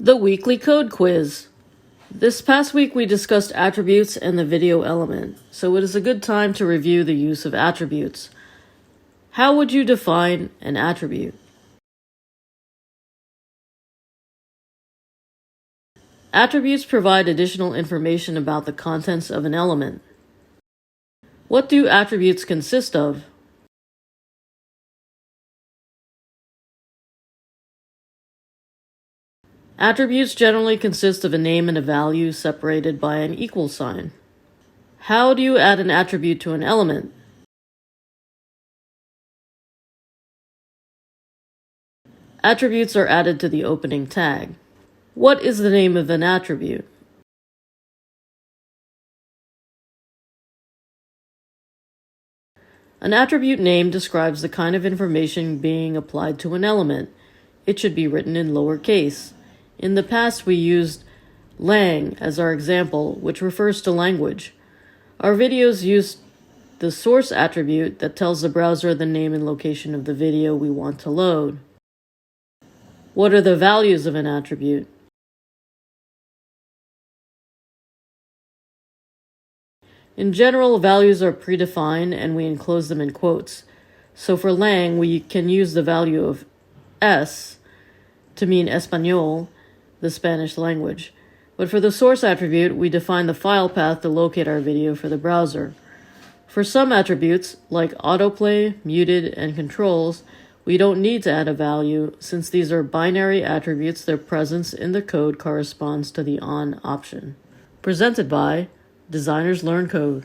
The weekly code quiz. This past week we discussed attributes and the video element, so it is a good time to review the use of attributes. How would you define an attribute? Attributes provide additional information about the contents of an element. What do attributes consist of? Attributes generally consist of a name and a value separated by an equal sign. How do you add an attribute to an element? Attributes are added to the opening tag. What is the name of an attribute? An attribute name describes the kind of information being applied to an element. It should be written in lowercase. In the past, we used lang as our example, which refers to language. Our videos use the source attribute that tells the browser the name and location of the video we want to load. What are the values of an attribute? In general, values are predefined and we enclose them in quotes. So for lang, we can use the value of S to mean Español, the Spanish language. But for the source attribute, we define the file path to locate our video for the browser. For some attributes, like autoplay, muted, and controls, we don't need to add a value since these are binary attributes. Their presence in the code corresponds to the on option. Presented by Designers Learn Code.